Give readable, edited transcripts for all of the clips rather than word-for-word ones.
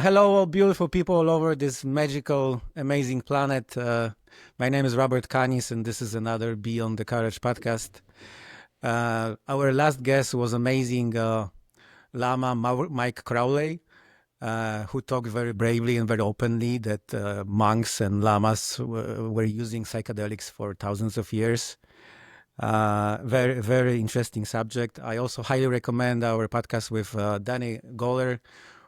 Hello, all beautiful people all over this magical, amazing planet. My name is Robert Canis, and this is another Beyond the Courage podcast. Our last guest was amazing Lama Mike Crowley, who talked very bravely and very openly that monks and lamas were using psychedelics for thousands of years. Very, very interesting subject. I also highly recommend our podcast with Danny Goller,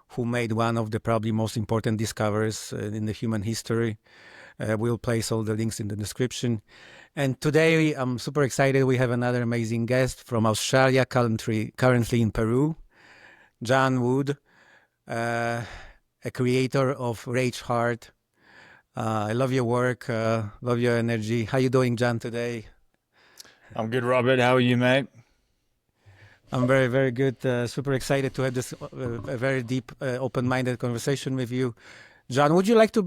who made one of the probably most important discoveries in the human history. We'll place all the links in the description. And today I'm super excited. We have another amazing guest from Australia, currently in Peru, John Wood, a creator of Rage Heart. I love your work, love your energy. How you doing, John, today? I'm good, Robert. How are you, mate? I'm very, very good. Super excited to have this a very deep, open-minded conversation with you, John. Would you like to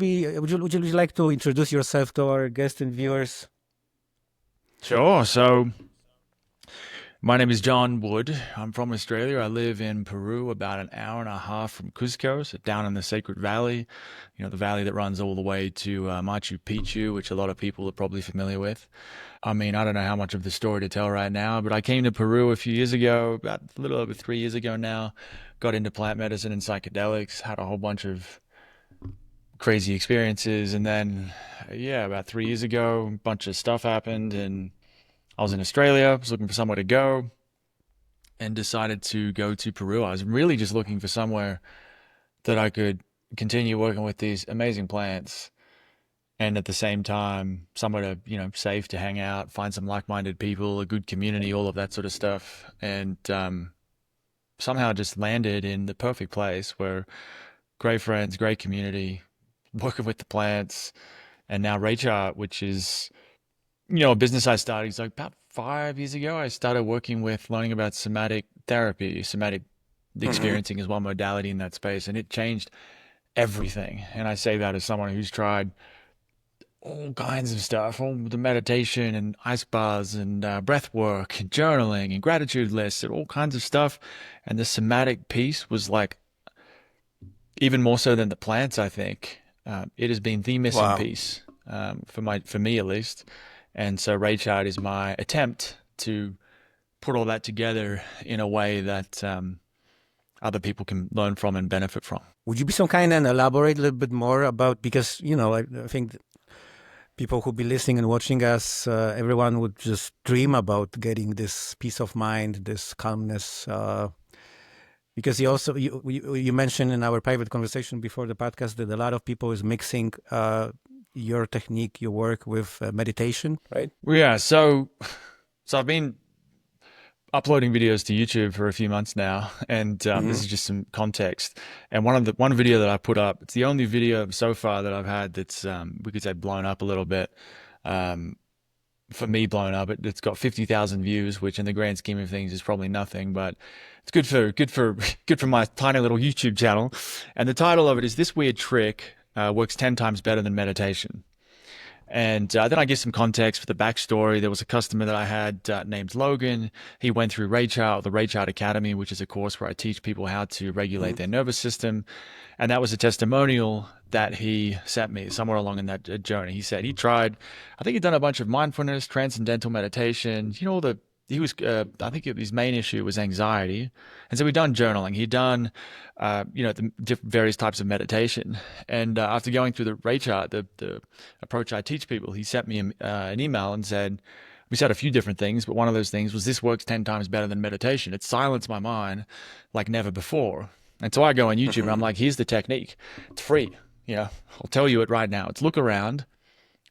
like to introduce yourself to our guests and viewers? Sure. So, my name is John Wood. I'm from Australia. I live in Peru, about an hour and a half from Cusco, so down in the Sacred Valley, the valley that runs all the way to Machu Picchu, which a lot of people are probably familiar with. I mean, I don't know how much of the story to tell right now, but I came to Peru a few years ago, about a little over 3 years ago now, got into plant medicine and psychedelics, had a whole bunch of crazy experiences. And then, yeah, about 3 years ago, a bunch of stuff happened and I was in Australia, was looking for somewhere to go and decided to go to Peru. I was really just looking for somewhere that I could continue working with these amazing plants and at the same time somewhere to, safe to hang out, find some like-minded people, a good community, all of that sort of stuff. And somehow just landed in the perfect place where great friends, great community, working with the plants, and now Rachart, which is a business I started. It's like about 5 years ago. I started working with learning about somatic therapy, somatic experiencing is one modality in that space, and it changed everything. And I say that as someone who's tried all kinds of stuff, all the meditation and ice baths and breath work and journaling and gratitude lists and all kinds of stuff. And the somatic piece was like, even more so than the plants, I think, it has been the missing Wow. piece for me at least. And so Raychard is my attempt to put all that together in a way that other people can learn from and benefit from. Would you be so kind and elaborate a little bit more about, because, I think people who be listening and watching us, everyone would just dream about getting this peace of mind, this calmness, because you mentioned in our private conversation before the podcast that a lot of people is mixing your technique, your work with meditation, right? Yeah, so I've been uploading videos to YouTube for a few months now, and this is just some context. And one video that I put up, it's the only video so far that I've had that's we could say blown up a little bit. For me, blown up, it's got 50,000 views, which in the grand scheme of things is probably nothing, but it's good for my tiny little YouTube channel. And the title of it is "This Weird Trick Works 10 times better than meditation." And then I give some context for the backstory. There was a customer that I had named Logan. He went through Raychart, the Raychart Academy, which is a course where I teach people how to regulate their nervous system. And that was a testimonial that he sent me somewhere along in that journey. He said he tried, I think he'd done a bunch of mindfulness, transcendental meditation, I think his main issue was anxiety. And so we'd done journaling. He'd done, the various types of meditation. And after going through the Raychart, the approach I teach people, he sent me an email and said, we said a few different things, but one of those things was, this works 10 times better than meditation. It silenced my mind like never before. And so I go on YouTube and I'm like, here's the technique. It's free. I'll tell you it right now. It's look around,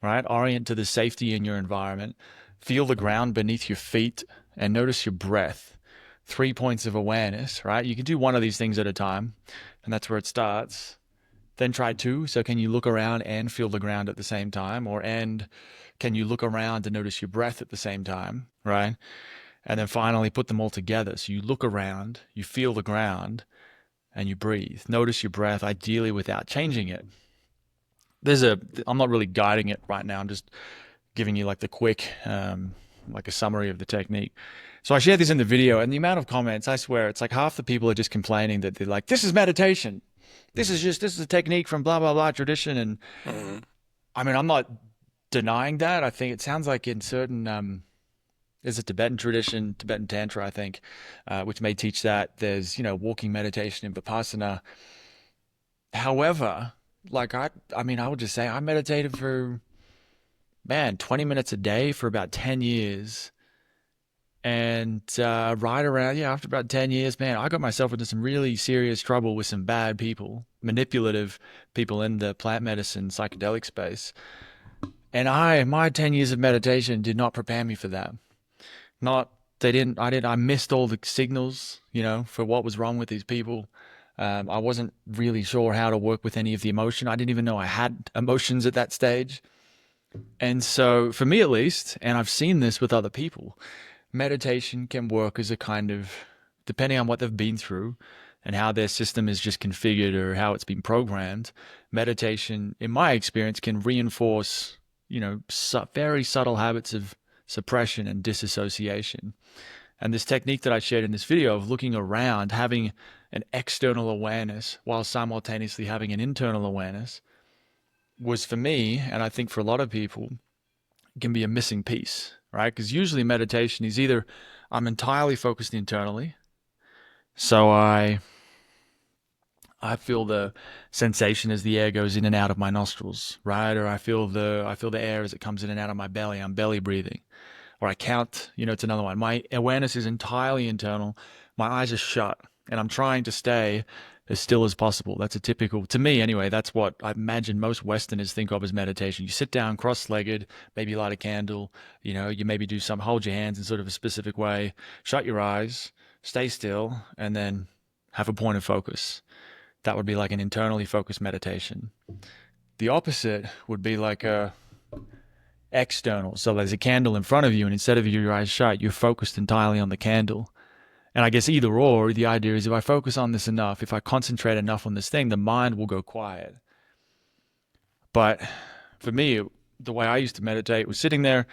right? Orient to the safety in your environment. Feel the ground beneath your feet and notice your breath. 3 points of awareness, right? You can do one of these things at a time, and that's where it starts. Then try two. So can you look around and feel the ground at the same time? And can you look around and notice your breath at the same time, right? And then finally put them all together. So you look around, you feel the ground, and you breathe. Notice your breath, ideally without changing it. I'm not really guiding it right now. I'm just giving you like the quick, like a summary of the technique. So I shared this in the video, and the amount of comments, I swear, it's like half the people are just complaining that they're like, this is meditation. this is a technique from blah blah blah tradition. And Mhm. I mean, I'm not denying that. I think it sounds like in certain there's a Tibetan tradition, Tibetan Tantra, I think, which may teach that. There's, walking meditation and Vipassana. However, like I mean, I would just say I meditated for, man, 20 minutes a day for about 10 years. And right around, yeah, after about 10 years, man, I got myself into some really serious trouble with some bad people, manipulative people in the plant medicine psychedelic space. And my 10 years of meditation did not prepare me for that. Not, they didn't, I missed all the signals, for what was wrong with these people. I wasn't really sure how to work with any of the emotion. I didn't even know I had emotions at that stage. And so, for me at least, and I've seen this with other people, meditation can work as a kind of, depending on what they've been through and how their system is just configured or how it's been programmed, meditation, in my experience, can reinforce, very subtle habits of suppression and disassociation. And this technique that I shared in this video of looking around, having an external awareness while simultaneously having an internal awareness was for me, and I think for a lot of people, can be a missing piece, right? Because usually meditation is either I'm entirely focused internally, so I feel the sensation as the air goes in and out of my nostrils, right? Or I feel the air as it comes in and out of my belly. I'm belly breathing. Or I count, it's another one. My awareness is entirely internal. My eyes are shut and I'm trying to stay as still as possible. That's a typical, to me anyway, that's what I imagine most Westerners think of as meditation. You sit down cross-legged, maybe light a candle, you maybe do some, hold your hands in sort of a specific way, shut your eyes, stay still, and then have a point of focus. That would be like an internally focused meditation. The opposite would be like a external. So there's a candle in front of you, and instead of your eyes shut, you're focused entirely on the candle. And I guess either or, the idea is if I focus on this enough, if I concentrate enough on this thing, the mind will go quiet. But for me, the way I used to meditate was sitting there,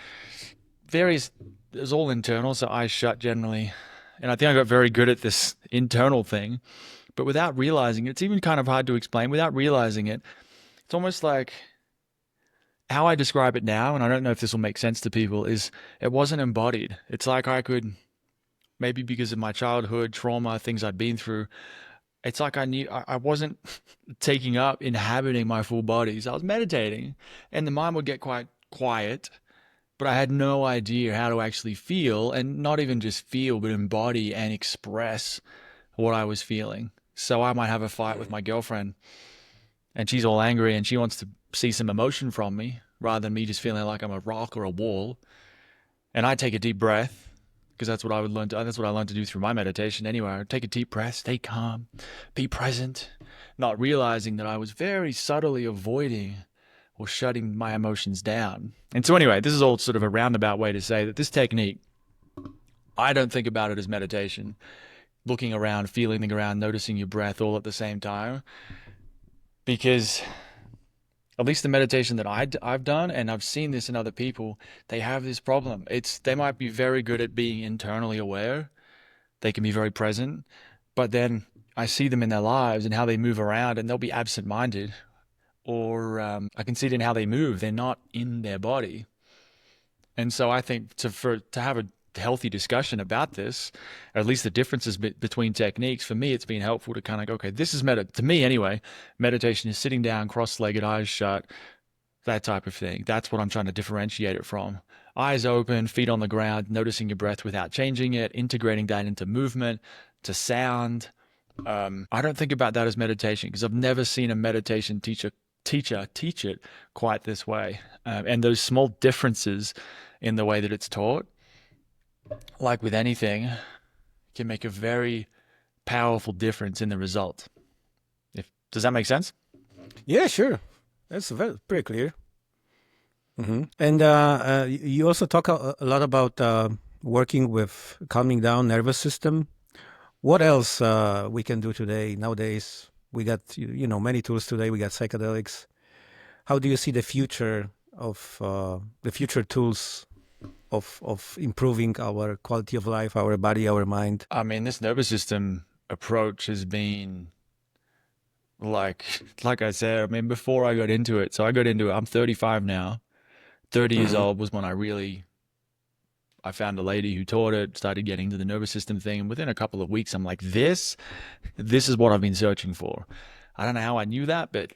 various, it was all internal, so eyes shut generally. And I think I got very good at this internal thing, but without realizing it, it's even kind of hard to explain. Without realizing it, it's almost like how I describe it now, and I don't know if this will make sense to people, is it wasn't embodied. It's like I could, maybe because of my childhood trauma, things I'd been through, it's like I knew I wasn't taking up, inhabiting my full bodies. I was meditating, and the mind would get quite quiet, but I had no idea how to actually feel, and not even just feel, but embody and express what I was feeling. So I might have a fight with my girlfriend, and she's all angry, and she wants to see some emotion from me rather than me just feeling like I'm a rock or a wall. And I take a deep breath because that's what I would learn to, that's what I learned to do through my meditation anyway. I'd take a deep breath, stay calm, be present, not realizing that I was very subtly avoiding or shutting my emotions down. And so anyway, this is all sort of a roundabout way to say that this technique, I don't think about it as meditation, looking around, feeling the ground, noticing your breath all at the same time, because at least the meditation that I've done, and I've seen this in other people, they have this problem. They might be very good at being internally aware. They can be very present, but then I see them in their lives and how they move around, and they'll be absent-minded, or I can see it in how they move. They're not in their body. And so I think to have a healthy discussion about this, or at least the differences between techniques, for me, it's been helpful to kind of go, okay, this is to me anyway, meditation is sitting down, cross-legged, eyes shut, that type of thing. That's what I'm trying to differentiate it from. Eyes open, feet on the ground, noticing your breath without changing it, integrating that into movement, to sound. I don't think about that as meditation because I've never seen a meditation teacher teach it quite this way. And those small differences in the way that it's taught, like with anything, can make a very powerful difference in the result. Does that make sense? Yeah, sure. That's pretty clear. And you also talk a lot about working with calming down nervous system. What else we can do today? Nowadays, we got many tools today. We got psychedelics. How do you see the future of the future tools of improving our quality of life, our body, our mind? I mean, this nervous system approach has been like I said, I mean, before I got into it, so I got into it, I'm 35 now. 30 years Hmm. old was when I found a lady who taught it, started getting into the nervous system thing. And within a couple of weeks, I'm like, this is what I've been searching for. I don't know how I knew that, but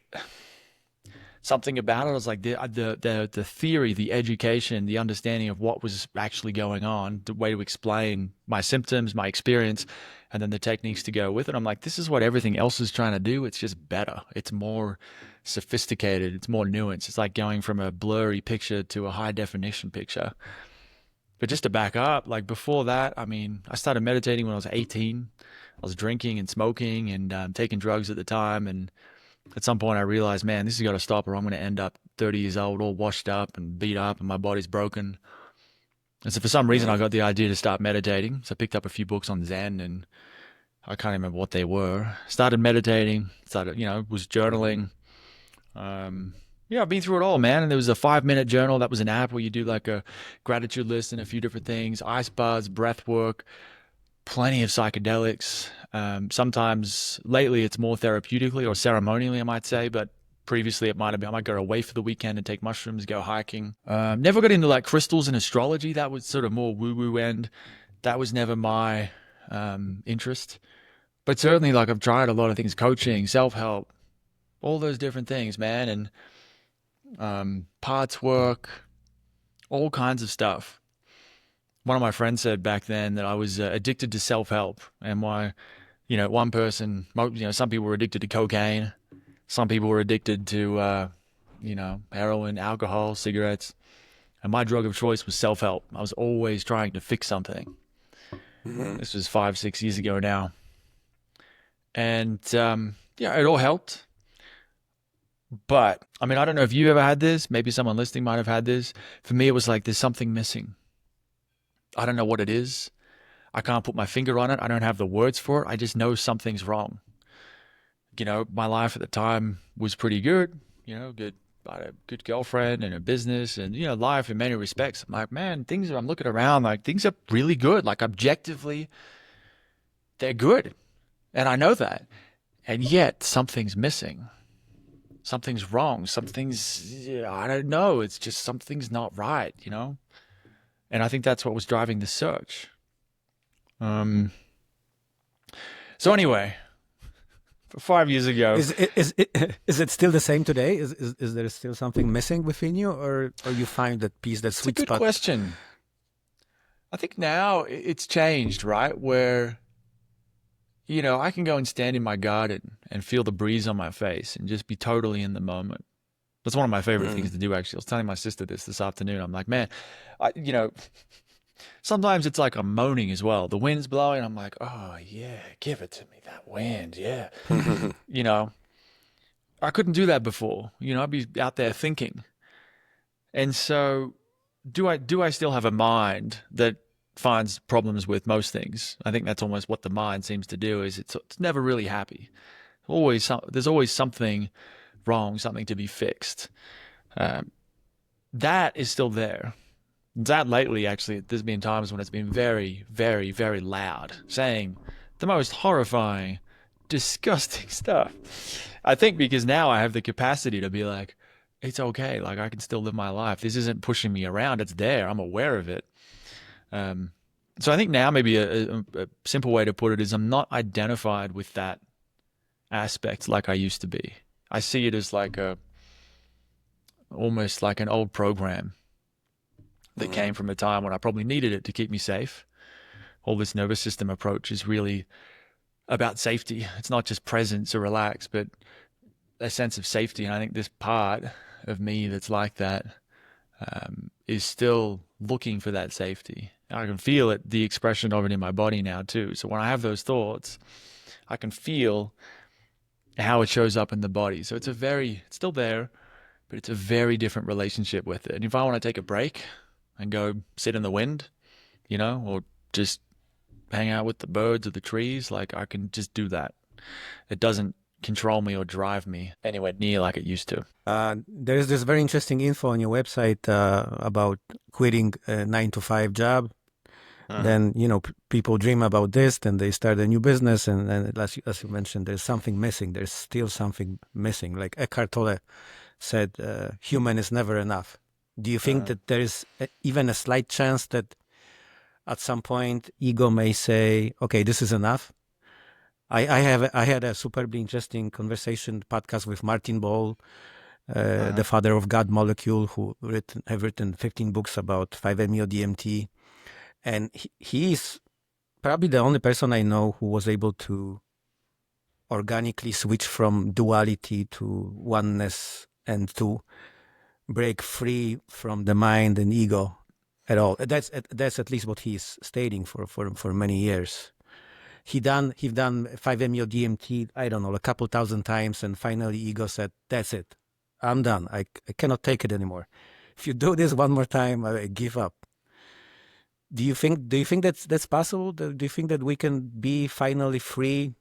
something about it. I was like the theory, the education, the understanding of what was actually going on, the way to explain my symptoms, my experience, and then the techniques to go with it. I'm like, this is what everything else is trying to do. It's just better. It's more sophisticated. It's more nuanced. It's like going from a blurry picture to a high definition picture. But just to back up, like before that, I mean, I started meditating when I was 18. I was drinking and smoking and taking drugs at the time, and at some point I realized, man, this has got to stop or I'm going to end up 30 years old, all washed up and beat up and my body's broken. And so for some reason I Hmm. got the idea to start meditating. So I picked up a few books on Zen and I can't remember what they were. Started meditating, was journaling. Um, yeah, I've been through it all, man. And there was a 5 minute journal that was an app where you do like a gratitude list and a few different things, ice baths, breath work, plenty of psychedelics. Sometimes lately it's more therapeutically or ceremonially, I might say, but previously it might have been I might go away for the weekend and take mushrooms, go hiking. Never got into like crystals and astrology. That was sort of more woo woo end. That was never my interest. But certainly, like I've tried a lot of things, coaching, self help, all those different things, man, and parts work, all kinds of stuff. One of my friends said back then that I was addicted to self help, and why, one person, some people were addicted to cocaine, some people were addicted to, heroin, alcohol, cigarettes, and my drug of choice was self help. I was always trying to fix something. Hmm. This was 5, 6 years ago now, and yeah, it all helped. But I mean, I don't know if you ever had this. Maybe someone listening might have had this. For me, it was like there's something missing. I don't know what it is. I can't put my finger on it. I don't have the words for it. I just know something's wrong. My life at the time was pretty good. Good. I had a good girlfriend and a business and, life in many respects. I'm like, man, I'm looking around, like things are really good. Like objectively, they're good. And I know that. And yet something's missing. Something's wrong. I don't know. It's just something's not right. And I think that's what was driving the search. Um, so anyway, 5 years ago, Is it still the same today? Is there still something missing within you, or you find that piece, that it's a sweet good spot? question. I think now it's changed, right? Where, I can go and stand in my garden and feel the breeze on my face and just be totally in the moment. That's one of my favorite things Mm. to do, actually. I was telling my sister this afternoon. I'm like, man, I, you know, sometimes it's like I'm moaning as well. The wind's blowing. I'm like, oh, yeah, give it to me, that wind. Yeah. You know, I couldn't do that before. I'd be out there thinking. And so do I still have a mind that finds problems with most things? I think that's almost what the mind seems to do is it's never really happy. There's always something wrong, something to be fixed. Um, that is still there. That lately, actually, there's been times when it's been very, very, very loud, saying the most horrifying, disgusting stuff. I think because now I have the capacity to be like, it's okay. Like I can still live my life. This isn't pushing me around. It's there. I'm aware of it. Um, so I think now maybe a simple way to put it is I'm not identified with that aspect like I used to be. I see it as like almost like an old program that came Mm. from a time when I probably needed it to keep me safe. All this nervous system approach is really about safety. It's not just presence or relax, but a sense of safety. And I think this part of me that's like that is still looking for that safety. I can feel it, the expression of it in my body now too. So when I have those thoughts, I can feel how it shows up in the body. So it's still there, but it's a very different relationship with it. And if I want to take a break and go sit in the wind, or just hang out with the birds or the trees, like I can just do that. It doesn't control me or drive me anywhere near like it used to. There is this very interesting info on your website about quitting a 9 to 5 job. Then, people dream about this, then they start a new business, and as you mentioned, there's something missing. There's still something missing. Like Eckhart Tolle said, human is never enough. Do you think that there is even a slight chance that at some point ego may say, okay, this is enough? I had a superbly interesting conversation podcast with Martin Ball, the father of God Molecule, who have written 15 books about 5-MeO-DMT. And he is probably the only person I know who was able to organically switch from duality to oneness and to break free from the mind and ego at all. That's at least what he's stating for many years. He done 5-MeO-DMT, I don't know, a couple thousand times, and finally ego said, "That's it, I'm done. I cannot take it anymore. If you do this one more time, I give up." Do you think that's possible? Do you think that we can be finally free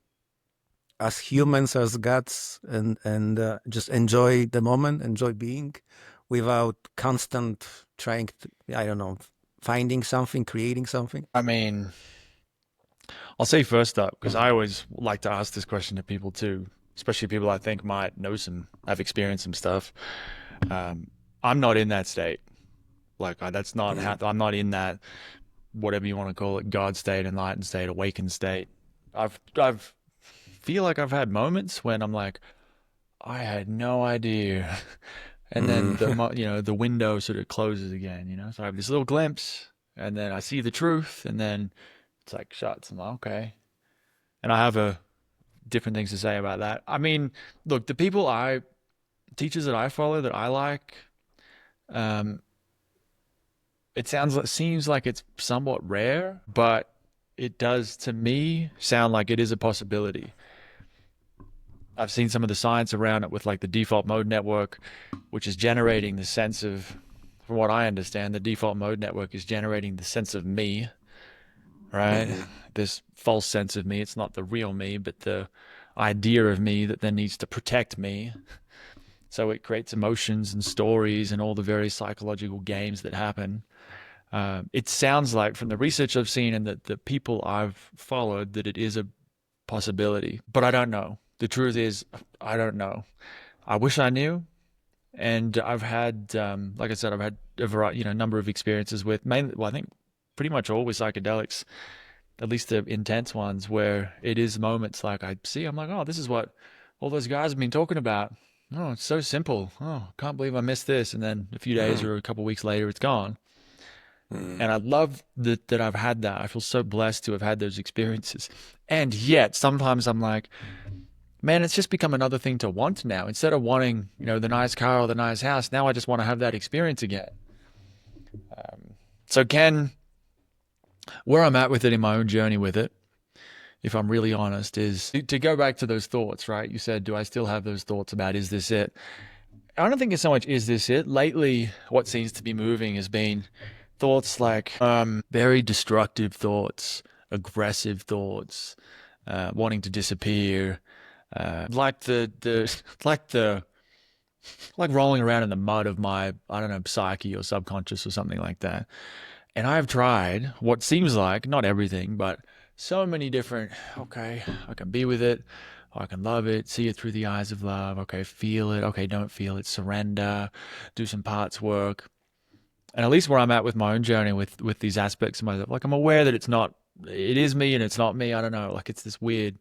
as humans, as gods, and just enjoy the moment, enjoy being, without constant trying to, I don't know, finding something, creating something? I mean, I'll say first up, because I always like to ask this question to people too, especially people I think might know have experienced some stuff. I'm not in that state. Like that's not how, I'm not in that, whatever you want to call it, God state, enlightened state, awakened state. I've feel like I've had moments when I'm like, I had no idea. And then the window sort of closes again, So I have this little glimpse, and then I see the truth, and then it's like shuts. I'm like, okay. And I have different things to say about that. I mean, look, teachers that I follow that I like, it seems like it's somewhat rare, but it does to me sound like it is a possibility. I've seen some of the science around it with like the default mode network, which is generating the sense of, from what I understand, the default mode network is generating the sense of me, right? This false sense of me. It's not the real me, but the idea of me that then needs to protect me. So it creates emotions and stories and all the various psychological games that happen. It sounds like, from the research I've seen and the people I've followed, that it is a possibility, but I don't know. The truth is, I don't know. I wish I knew. And I've had, like I said, I've had a variety, number of experiences with mainly, well, I think pretty much all with psychedelics, at least the intense ones, where it is moments like I'm like, oh, this is what all those guys have been talking about. Oh, it's so simple. Oh, can't believe I missed this. And then a few days or a couple of weeks later, it's gone. And I love that I've had that. I feel so blessed to have had those experiences. And yet, sometimes I'm like, man, it's just become another thing to want now. Instead of wanting, the nice car or the nice house, now I just want to have that experience again. So where I'm at with it in my own journey with it, if I'm really honest, is to go back to those thoughts, right? You said, do I still have those thoughts about, is this it? I don't think it's so much, is this it? Lately, what seems to be moving has been thoughts like very destructive thoughts, aggressive thoughts, wanting to disappear, like rolling around in the mud of my, I don't know, psyche or subconscious or something like that. And I've tried what seems like, not everything, but so many different, okay, I can be with it, or I can love it, see it through the eyes of love, okay, feel it, okay, don't feel it, surrender, do some parts work. And at least where I'm at with my own journey with these aspects of myself, like I'm aware that it is me and it's not me. I don't know, like it's this weird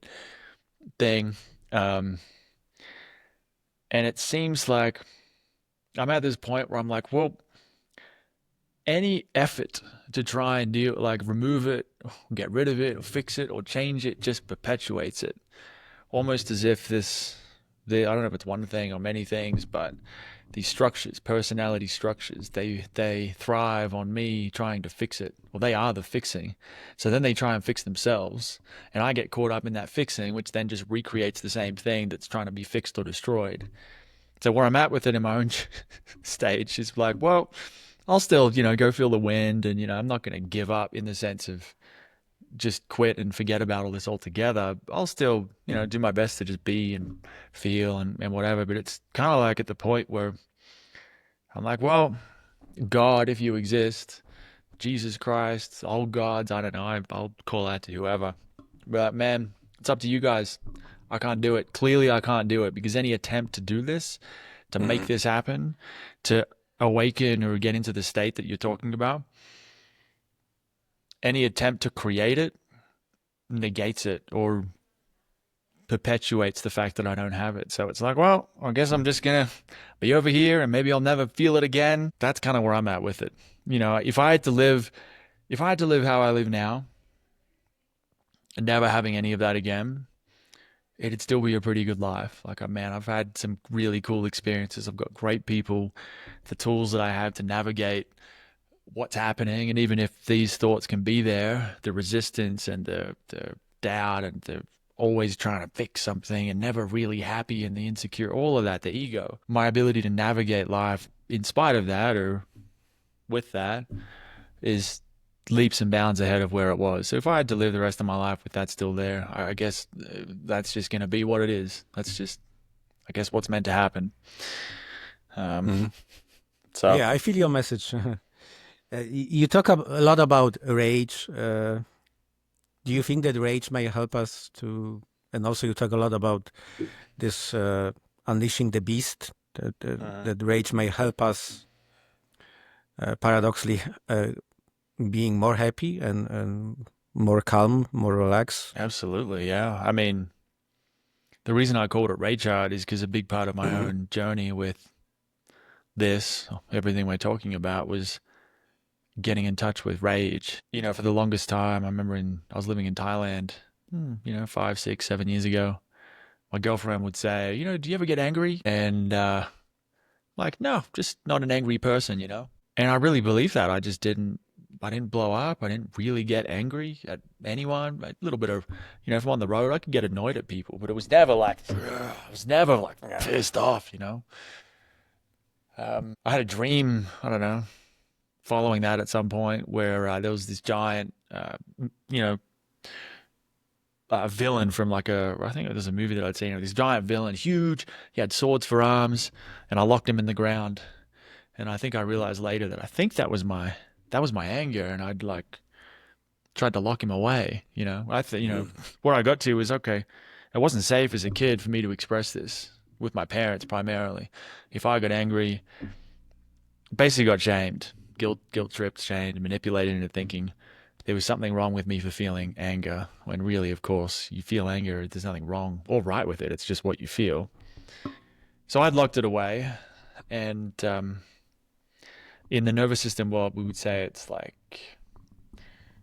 thing. And it seems like I'm at this point where I'm like, well, any effort to try and remove it, or get rid of it, or fix it, or change it, just perpetuates it. Almost as if I don't know if it's one thing or many things, but these structures, personality structures, they thrive on me trying to fix it. Well, they are the fixing. So then they try and fix themselves, and I get caught up in that fixing, which then just recreates the same thing that's trying to be fixed or destroyed. So where I'm at with it in my own stage is like, well, I'll still, go feel the wind, and, I'm not going to give up in the sense of just quit and forget about all this altogether. I'll still, do my best to just be and feel and whatever. But it's kind of like at the point where I'm like, well, God, if you exist, Jesus Christ, old gods, I don't know. I'll call out to whoever. But man, it's up to you guys. I can't do it. Clearly, I can't do it because any attempt to do this, to make this happen, to awaken or get into the state that you're talking about, any attempt to create it negates it or perpetuates the fact that I don't have it. So it's like, well, I guess I'm just going to be over here and maybe I'll never feel it again. That's kind of where I'm at with it. You know, if I had to live how I live now and never having any of that again, it'd still be a pretty good life. Like, man, I've had some really cool experiences. I've got great people, the tools that I have to navigate what's happening. And even if these thoughts can be there, the resistance and the doubt and the always trying to fix something and never really happy and the insecure, all of that, the ego, my ability to navigate life in spite of that or with that is leaps and bounds ahead of where it was. So if I had to live the rest of my life with that still there, I guess that's just going to be what it is. That's just, I guess, what's meant to happen. So Yeah, I feel your message. You talk a lot about rage. Do you think that rage may help us to, and also you talk a lot about this unleashing the beast, that rage may help us paradoxically being more happy and more calm, more relaxed? absolutely, yeah. I mean, the reason I called it Rage Art is because a big part of my own journey with this, everything we're talking about, was getting in touch with rage. You know, for the longest time, I remember I was living in Thailand, 5, 6, 7 years ago. My girlfriend would say, you know, do you ever get angry? And like, no, just not an angry person, you know? And I really believe that. I didn't blow up. I didn't really get angry at anyone. A little bit of, if I'm on the road, I could get annoyed at people, but it was never like, pissed off, you know? I had a dream, I don't know, following that at some point where there was this giant, villain from I think it was a movie that I'd seen, this giant villain, huge, he had swords for arms, and I locked him in the ground. And I think I realized later that I think that was my anger, and I'd tried to lock him away, where I got to was, okay, it wasn't safe as a kid for me to express this with my parents primarily. If I got angry, basically got shamed, guilt tripped, shamed, manipulated into thinking there was something wrong with me for feeling anger, when really, of course, you feel anger, there's nothing wrong or right with it, it's just what you feel. So I'd locked it away, and in the nervous system world, we would say it's like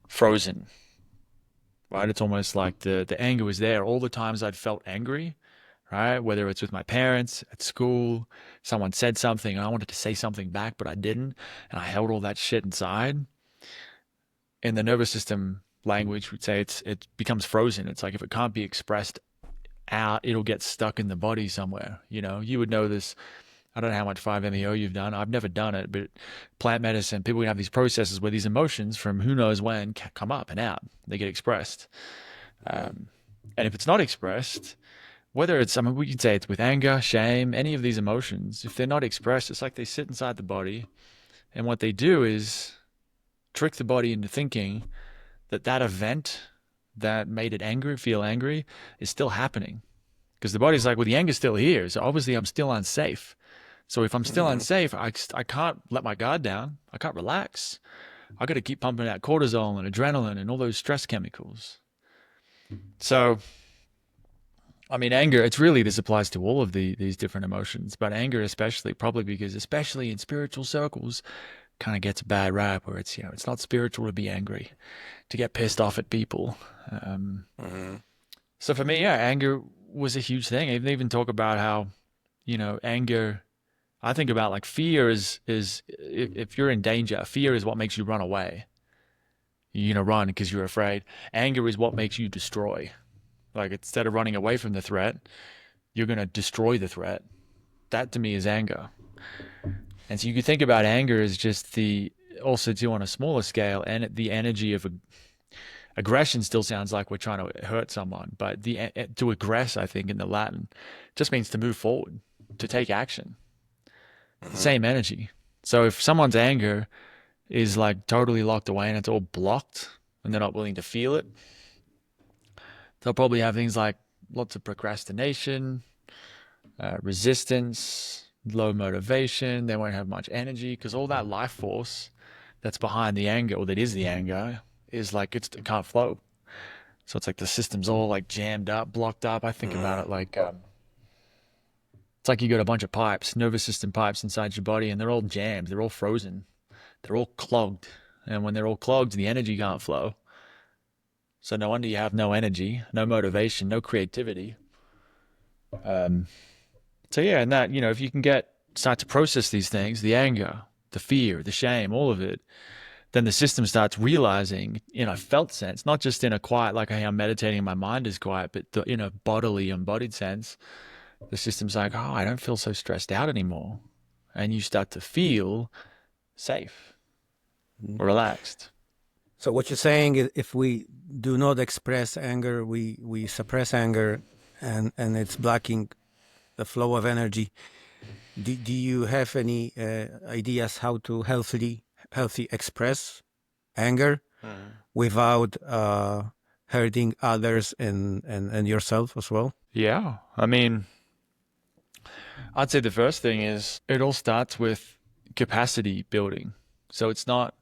frozen, right? It's almost like the anger was there. All the times I'd felt angry, right? Whether it's with my parents, at school, someone said something, and I wanted to say something back, but I didn't, and I held all that shit inside. In the nervous system language, we'd say it becomes frozen. It's like if it can't be expressed out, it'll get stuck in the body somewhere. You would know this. I don't know how much 5-MeO you've done. I've never done it, but plant medicine, people can have these processes where these emotions from who knows when come up and out. They get expressed. And if it's not expressed, whether it's, we can say it's with anger, shame, any of these emotions, if they're not expressed, it's like they sit inside the body. And what they do is trick the body into thinking that event that made it feel angry, is still happening. Because the body's like, well, the anger's still here, so obviously I'm still unsafe. So if I'm still unsafe, I can't let my guard down. I can't relax. I got to keep pumping out cortisol and adrenaline and all those stress chemicals. So, anger, this applies to all of these different emotions, but anger especially, probably because, especially in spiritual circles, kind of gets a bad rap where it's, it's not spiritual to be angry, to get pissed off at people. So for me, yeah, anger was a huge thing. I even talk about how, anger, I think about fear is if you're in danger, fear is what makes you run away. You're going to run because you're afraid. Anger is what makes you destroy. Instead of running away from the threat, you're going to destroy the threat. That to me is anger. And so you could think about anger as just also too on a smaller scale, and the energy of aggression still sounds like we're trying to hurt someone, but to aggress, I think in the Latin, just means to move forward, to take action. The same energy. So if someone's anger is like totally locked away and it's all blocked and they're not willing to feel it, they'll probably have things like lots of procrastination, resistance, low motivation. They won't have much energy because all that life force that's behind the anger, or that is the anger, is like it can't flow. So it's like the system's all like jammed up, blocked up. I think about it like it's like you got a bunch of pipes, nervous system pipes inside your body, and they're all jammed, they're all frozen, they're all clogged. And when they're all clogged, the energy can't flow. So no wonder you have no energy, no motivation, no creativity. Um, so yeah, and that, if you can start to process these things, the anger, the fear, the shame, all of it, then the system starts realizing in a felt sense, not just in a quiet, like, hey, I'm meditating and my mind is quiet, but in a bodily, embodied sense, the system's like, oh, I don't feel so stressed out anymore. And you start to feel safe or relaxed. So what you're saying is, if we do not express anger, we suppress anger, and it's blocking the flow of energy. Do you have any ideas how to healthy express anger without hurting others and yourself as well? Yeah. I mean, I'd say the first thing is it all starts with capacity building. So it's not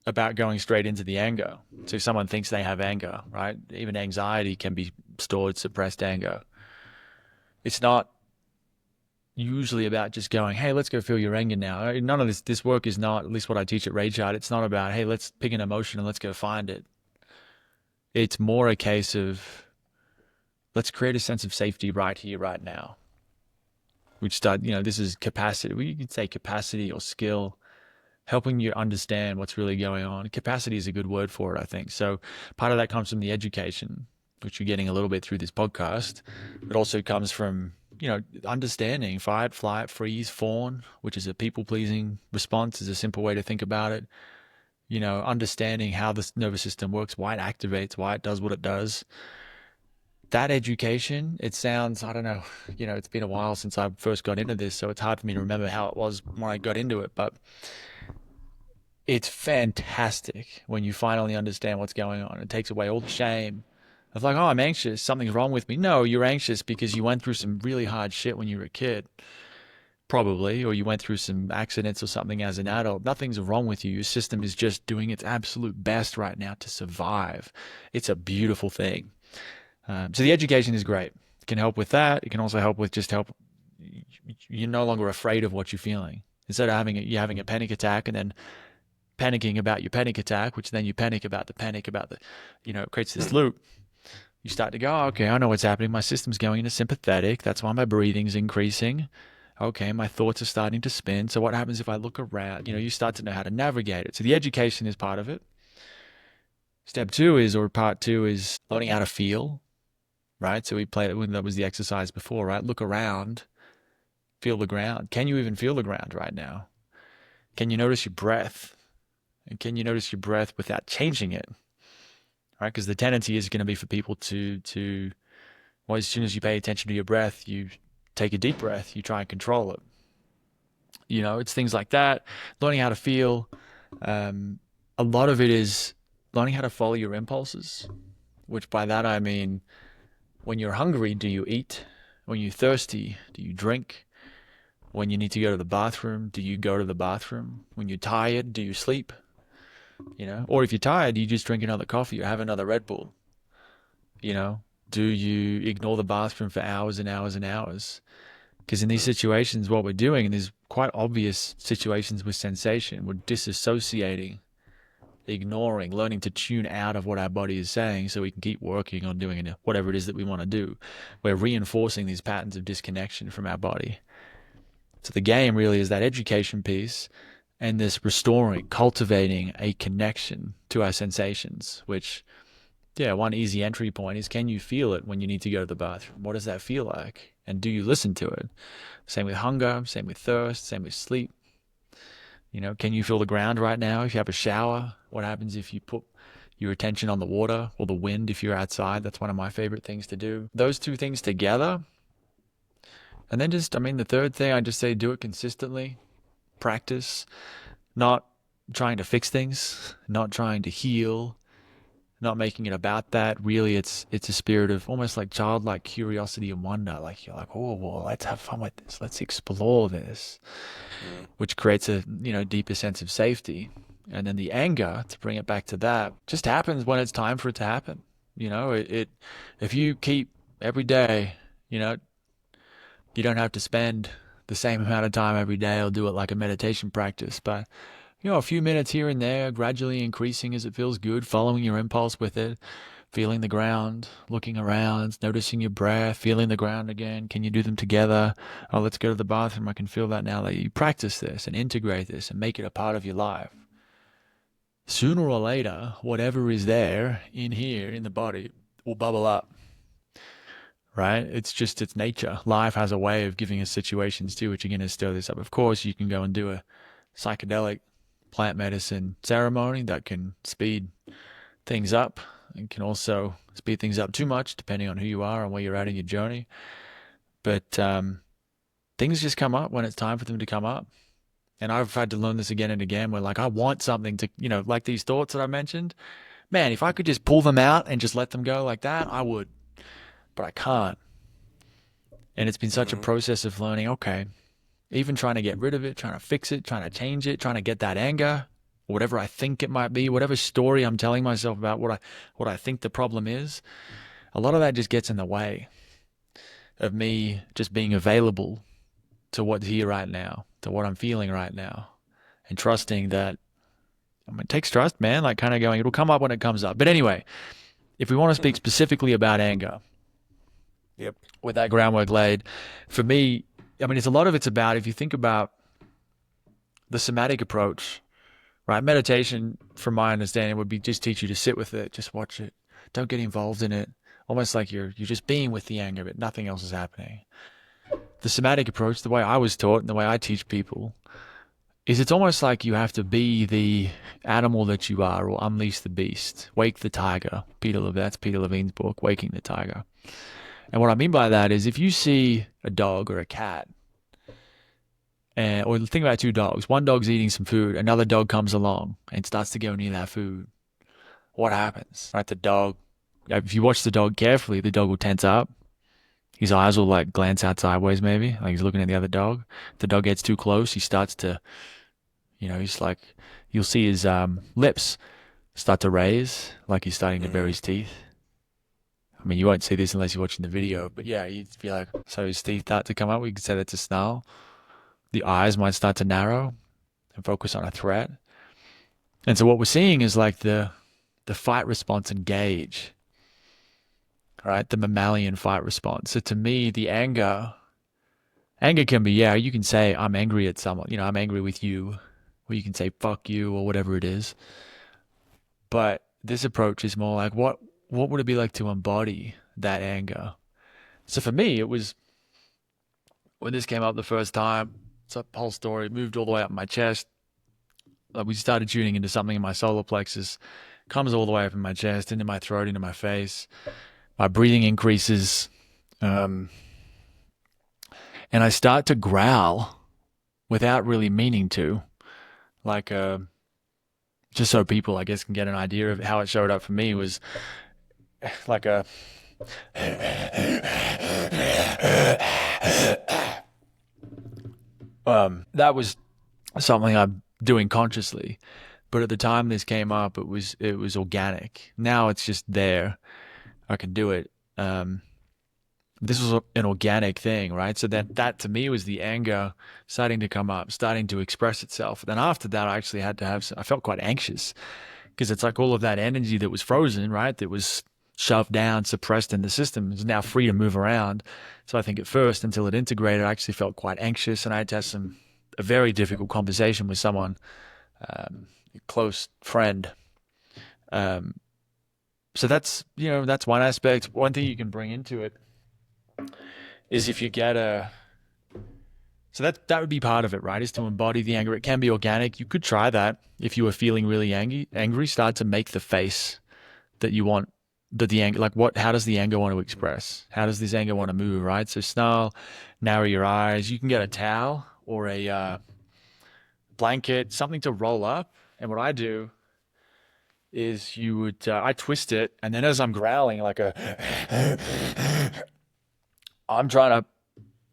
about going straight into the anger. So if someone thinks they have anger, right? Even anxiety can be stored, suppressed anger. It's not usually about just going, hey, let's go feel your anger now. None of this work is not, at least what I teach at Rage Art, it's not about, hey, let's pick an emotion and let's go find it. It's more a case of let's create a sense of safety right here, right now. We start, this is capacity. You could say capacity or skill, helping you understand what's really going on. Capacity is a good word for it, I think. So part of that comes from the education, which you're getting a little bit through this podcast. It also comes from, understanding fight, flight, freeze, fawn, which is a people-pleasing response, is a simple way to think about it. Understanding how the nervous system works, why it activates, why it does what it does. That education, it sounds, I don't know, it's been a while since I first got into this, so it's hard for me to remember how it was when I got into it, but it's fantastic when you finally understand what's going on. It takes away all the shame of like, oh, I'm anxious, something's wrong with me. No, you're anxious because you went through some really hard shit when you were a kid, probably, or you went through some accidents or something as an adult. Nothing's wrong with you. Your system is just doing its absolute best right now to survive. It's a beautiful thing. So the education is great. It can help with that. It can also help with you're no longer afraid of what you're feeling. Instead of you having a panic attack and then panicking about your panic attack, which then you panic about the, it creates this loop. You start to go, oh, okay, I know what's happening. My system's going into sympathetic. That's why my breathing's increasing. Okay, my thoughts are starting to spin. So what happens if I look around? You start to know how to navigate it. So the education is part of it. Part two is learning how to feel, right? So that was the exercise before, right? Look around, feel the ground. Can you even feel the ground right now? Can you notice your breath? And can you notice your breath without changing it? Right? Because the tendency is going to be for people well, as soon as you pay attention to your breath, you take a deep breath, you try and control it. It's things like that. Learning how to feel. A lot of it is learning how to follow your impulses, which by that I mean, when you're hungry, do you eat? When you're thirsty, do you drink? When you need to go to the bathroom, do you go to the bathroom? When you're tired, do you sleep? Or if you're tired, you just drink another coffee or have another Red Bull. Do you ignore the bathroom for hours and hours and hours? Because in these situations, what we're doing, in these quite obvious situations with sensation, we're disassociating, ignoring, learning to tune out of what our body is saying so we can keep working on doing whatever it is that we want to do. We're reinforcing these patterns of disconnection from our body. So the game really is that education piece and this restoring, cultivating a connection to our sensations, which, one easy entry point is, can you feel it when you need to go to the bathroom? What does that feel like? And do you listen to it? Same with hunger, same with thirst, same with sleep. Can you feel the ground right now? If you have a shower, what happens if you put your attention on the water or the wind if you're outside? That's one of my favorite things to do. Those two things together. And then the third thing, I just say do it consistently. Practice. Not trying to fix things, not trying to heal, not making it about that. Really, it's a spirit of almost like childlike curiosity and wonder. Like you're like, oh, well, let's have fun with this. Let's explore this, Mm. which creates a deeper sense of safety. And then the anger, to bring it back to that, just happens when it's time for it to happen. It if you keep every day, you know, you don't have to spend the same amount of time every day or do it like a meditation practice, but a few minutes here and there, gradually increasing as it feels good, following your impulse with it, feeling the ground, looking around, noticing your breath, feeling the ground again. Can you do them together? Oh, let's go to the bathroom. I can feel that now. That you practice this and integrate this and make it a part of your life. Sooner or later, whatever is there in here in the body will bubble up, right? It's nature. Life has a way of giving us situations too, which are going to stir this up. Of course, you can go and do a psychedelic plant medicine ceremony that can speed things up and can also speed things up too much, depending on who you are and where you're at in your journey. But things just come up when it's time for them to come up. And I've had to learn this again and again where, like, I want something to, like these thoughts that I mentioned. Man, if I could just pull them out and just let them go like that, I would. But I can't. And it's been such a Mm-hmm. process of learning, okay, even trying to get rid of it, trying to fix it, trying to change it, trying to get that anger, whatever I think it might be, whatever story I'm telling myself about what I think the problem is, a lot of that just gets in the way of me just being available to what's here right now, to what I'm feeling right now, and trusting that, it takes trust, man, like kind of going, it'll come up when it comes up. But anyway, if we want to speak specifically about anger, Yep. with that groundwork laid, for me, it's a lot of it's about, if you think about the somatic approach, right? Meditation, from my understanding, would be just teach you to sit with it, just watch it, don't get involved in it, almost like you're just being with the anger, but nothing else is happening. The somatic approach, the way I was taught and the way I teach people, is it's almost like you have to be the animal that you are, or unleash the beast, wake the tiger. That's Peter Levine's book, Waking the Tiger. And what I mean by that is, if you see a dog or a cat, or think about two dogs. One dog's eating some food, another dog comes along and starts to go near that food. What happens? Right, the dog. If you watch the dog carefully, the dog will tense up. His eyes will like glance out sideways, maybe like he's looking at the other dog. If the dog gets too close, he starts to, he's like, you'll see his lips start to raise, like he's starting to bare Mm-hmm. his teeth. You won't see this unless you're watching the video, but yeah, you'd be like, so his teeth start to come up. We could say that's a snarl. The eyes might start to narrow and focus on a threat. And so what we're seeing is like the fight response engage, right? The mammalian fight response. So to me, the anger can be, yeah, you can say, I'm angry at someone, I'm angry with you, or you can say, fuck you, or whatever it is. But this approach is more like, what would it be like to embody that anger? So for me, it was when this came up the first time, it's a whole story, moved all the way up my chest. Like we started tuning into something in my solar plexus, comes all the way up in my chest, into my throat, into my face. My breathing increases, and I start to growl without really meaning to, like just so people, I guess, can get an idea of how it showed up for me, was like a that was something I'm doing consciously. But at the time this came up, it was organic. Now it's just there. I can do it. This was an organic thing, right? So that to me was the anger starting to come up, starting to express itself. Then after that, I actually had to I felt quite anxious, because it's like all of that energy that was frozen, right? That was shoved down, suppressed in the system, is now free to move around. So I think at first, until it integrated, I actually felt quite anxious, and I had to have a very difficult conversation with someone, a close friend. Um, so that's one aspect. One thing you can bring into it is, if you get so that would be part of it, right? Is to embody the anger. It can be organic. You could try that if you were feeling really angry. Start to make the face that you want, that the anger, like how does the anger want to express? How does this anger want to move, right? So snarl, narrow your eyes. You can get a towel or blanket, something to roll up. And what I do is I twist it, and then as I'm growling like I'm trying to,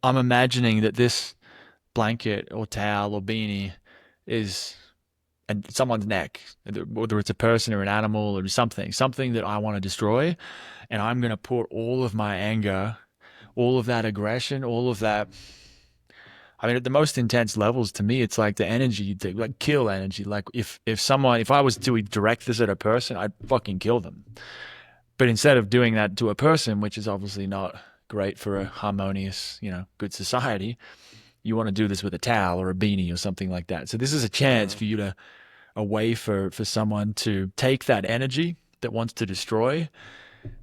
I'm imagining that this blanket or towel or beanie is and someone's neck, whether it's a person or an animal or something that I want to destroy, and I'm gonna pour all of my anger, all of that aggression, all of that. I mean, at the most intense levels, to me, it's like the energy, like kill energy. Like if I was to direct this at a person, I'd fucking kill them. But instead of doing that to a person, which is obviously not great for a harmonious, good society, you want to do this with a towel or a beanie or something like that. So this is a chance for you to, a way for someone to take that energy that wants to destroy,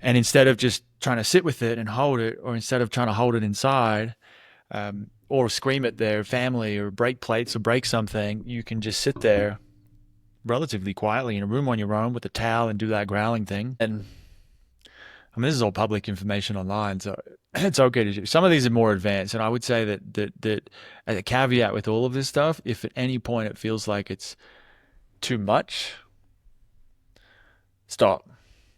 and instead of just trying to sit with it and hold it, or instead of trying to hold it inside, or scream at their family or break plates or break something, you can just sit there relatively quietly in a room on your own with a towel and do that growling thing. And I mean, this is all public information online, so it's okay to do. Some of these are more advanced, and I would say that as a caveat with all of this stuff, if at any point it feels like it's too much, stop.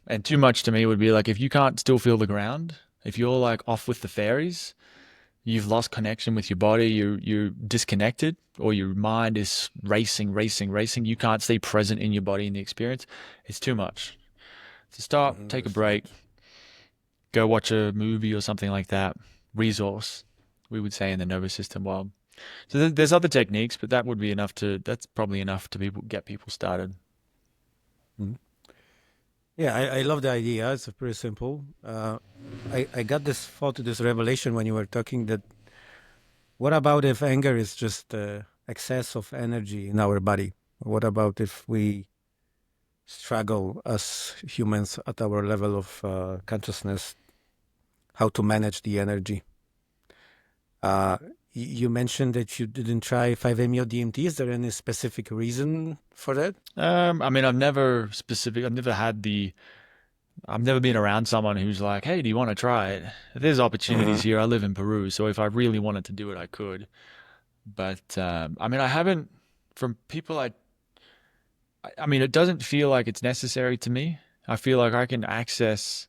And too much to me would be like if you can't still feel the ground, if you're like off with the fairies, you've lost connection with your body, you're disconnected, or your mind is racing, you can't stay present in your body in the experience, it's too much. So stop, take a break, go watch a movie or something like that. Resource, we would say in the nervous system world. So there's other techniques, but that's probably enough to get people started. Mhm. Yeah, I love the idea. It's pretty simple. I got this thought, this revelation when you were talking that what about if anger is just excess of energy in our body? What about if we struggle as humans at our level of consciousness, how to manage the energy? Uh, you mentioned that you didn't try 5-MeO DMT. Is there any specific reason for that? I mean, I've never been around someone who's like, hey, do you want to try it? There's opportunities here. I live in Peru, so if I really wanted to do it, I could. But I mean, I haven't, from people I mean, it doesn't feel like it's necessary to me. I feel like I can access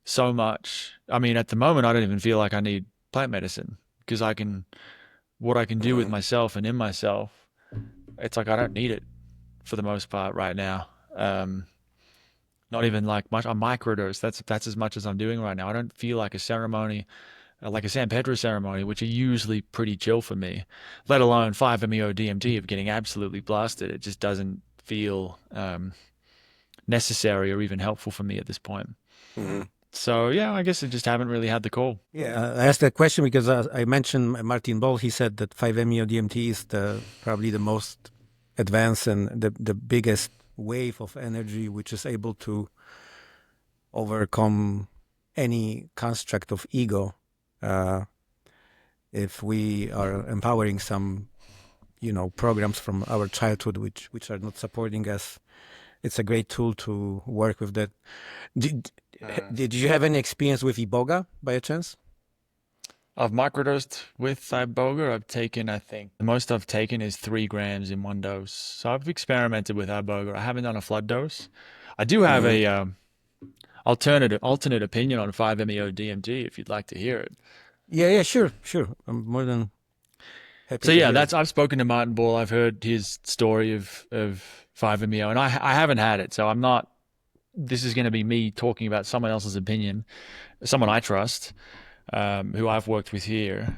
so much. I mean, at the moment, I don't even feel like I need plant medicine because what I can do with myself and in myself, it's like I don't need it for the most part right now. Not even like much. A microdose. That's as much as I'm doing right now. I don't feel like a ceremony, like a San Pedro ceremony, which are usually pretty chill for me. Let alone 5-MeO DMT of getting absolutely blasted. It just doesn't feel necessary or even helpful for me at this point. Mm-hmm. So yeah, I guess I just haven't really had the call. Yeah, I asked that question because I mentioned Martin Ball. He said that 5-MeO DMT is probably the most advanced and the biggest wave of energy which is able to overcome any construct of ego. If we are empowering some, programs from our childhood which are not supporting us, it's a great tool to work with that. Did you have any experience with Iboga by a chance? I've microdosed with iboga. I've taken, I think, the most I've taken is 3 grams in one dose. So I've experimented with iboga. I haven't done a flood dose. I do have a alternate opinion on 5-MeO DMT if you'd like to hear it. Yeah, sure. I'm more than happy So to yeah, hear it. I've spoken to Martin Ball. I've heard his story of 5-MeO, and I haven't had it, so I'm not. This is going to be me talking about someone else's opinion, someone I trust, who I've worked with here.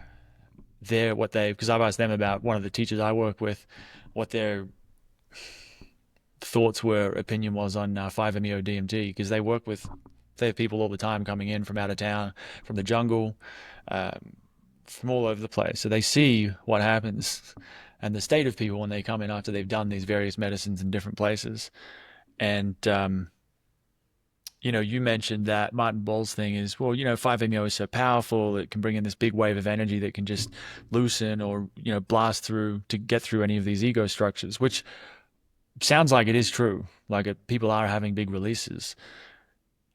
Because I've asked them about one of the teachers I work with, what their thoughts were, opinion was on 5-MeO DMT, because they have people all the time coming in from out of town, from the jungle, from all over the place. So they see what happens and the state of people when they come in after they've done these various medicines in different places. And you mentioned that Martin Ball's thing is, well, 5-MeO is so powerful, it can bring in this big wave of energy that can just loosen or, blast through to get through any of these ego structures, which sounds like it is true. Like people are having big releases.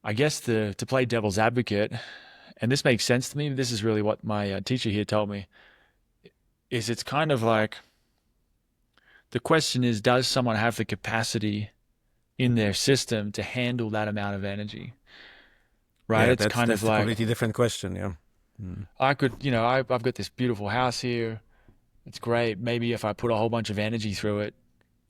I guess to play devil's advocate, and this makes sense to me, this is really what my teacher here told me, is it's kind of like The question is, does someone have the capacity in their system to handle that amount of energy? Right? Yeah, It's that's kind of that's a like, completely different question. Yeah. Mm. I could, I've got this beautiful house here. It's great. Maybe if I put a whole bunch of energy through it,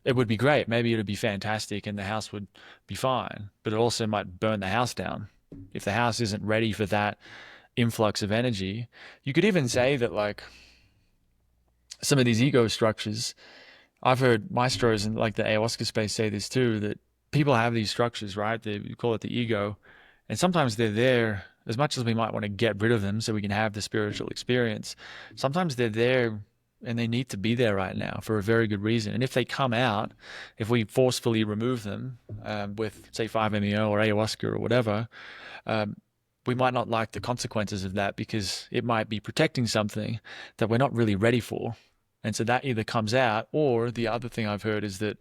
it would be great. Maybe it would be fantastic and the house would be fine, but it also might burn the house down. If the house isn't ready for that influx of energy, you could even say that, like, some of these ego structures, I've heard maestros in like the ayahuasca space say this too, that people have these structures, right? They call it the ego. And sometimes they're there as much as we might want to get rid of them so we can have the spiritual experience. Sometimes they're there and they need to be there right now for a very good reason. And if they come out, if we forcefully remove them with, say, 5-MeO or ayahuasca or whatever, um, we might not like the consequences of that because it might be protecting something that we're not really ready for. And so that either comes out, or the other thing I've heard is that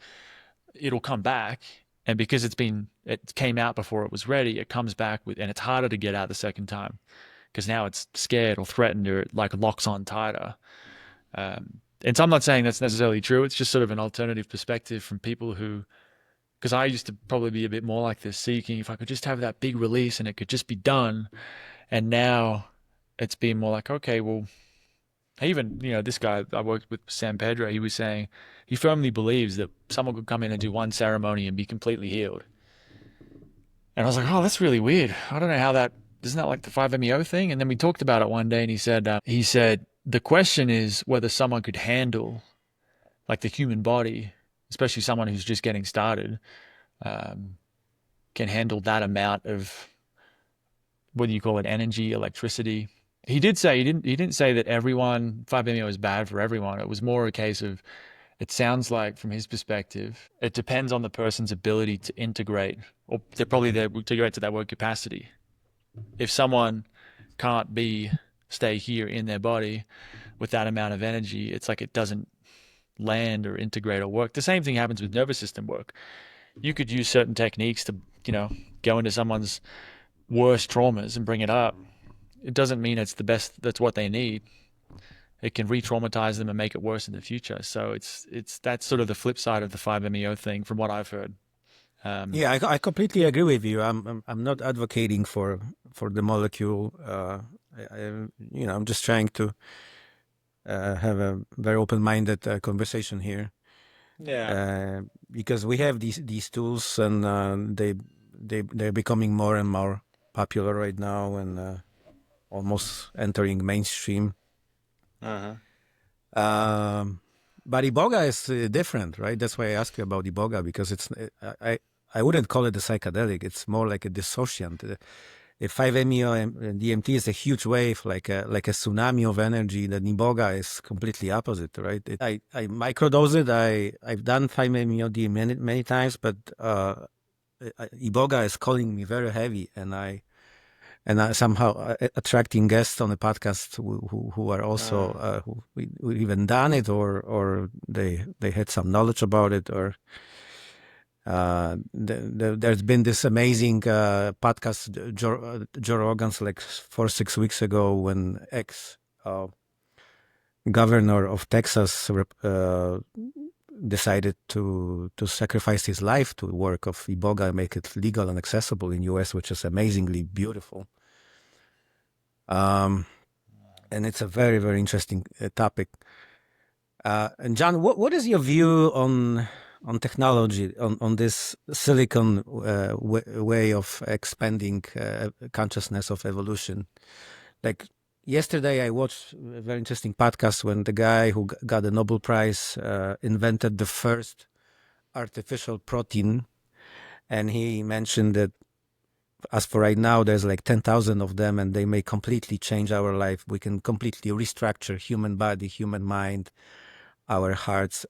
it'll come back, and because it came out before it was ready, it comes back with, and it's harder to get out the second time because now it's scared or threatened, or it like locks on tighter. And so I'm not saying that's necessarily true. It's just sort of an alternative perspective from people who, because I used to probably be a bit more like this, seeking if I could just have that big release and it could just be done. And now it's been more like, okay, well, even, this guy I worked with, San Pedro, he was saying he firmly believes that someone could come in and do one ceremony and be completely healed. And I was like, oh, that's really weird. I don't know how that, isn't that like the 5-MeO thing? And then we talked about it one day, and he said, the question is whether someone could handle, like, the human body, especially someone who's just getting started, um, can handle that amount of, whether you call it energy, electricity. He did say he didn't say that everyone 5-MeO is bad for everyone. It was more a case of, it sounds like from his perspective, it depends on the person's ability to integrate, or they're probably there to go to that word capacity. If someone can't stay here in their body with that amount of energy, it's like it doesn't land or integrate or work. The same thing happens with nervous system work. You could use certain techniques to, go into someone's worst traumas and bring it up. It doesn't mean it's the best, that's what they need. It can re-traumatize them and make it worse in the future. So it's that's sort of the flip side of the 5-MeO thing, from what I've heard. Yeah, I completely agree with you. I'm not advocating for the molecule. I'm just trying to have a very open-minded conversation here, Yeah. because we have these tools, and they're becoming more and more popular right now, and almost entering mainstream. Uh-huh. But Iboga is different, right? That's why I asked you about Iboga, because I wouldn't call it a psychedelic. It's more like a dissociant. The 5-MeO and DMT is a huge wave, like a tsunami of energy. The Iboga is completely opposite, right? I microdose it. I've done 5-MeO many times, but Iboga is calling me very heavy, and I somehow attracting guests on the podcast who are also who even done it, or they had some knowledge about it, or there's been this amazing podcast, Joe Rogan's, like 4-6 weeks ago, when ex governor of Texas decided to sacrifice his life to work of Iboga and make it legal and accessible in US, which is amazingly beautiful. And it's a very, very interesting topic. And John, what is your view on technology, on this silicon way of expanding consciousness of evolution? Like yesterday, I watched a very interesting podcast when the guy who got the Nobel Prize invented the first artificial protein, and he mentioned that, as for right now, there's like 10,000 of them, and they may completely change our life. We can completely restructure human body, human mind, our hearts,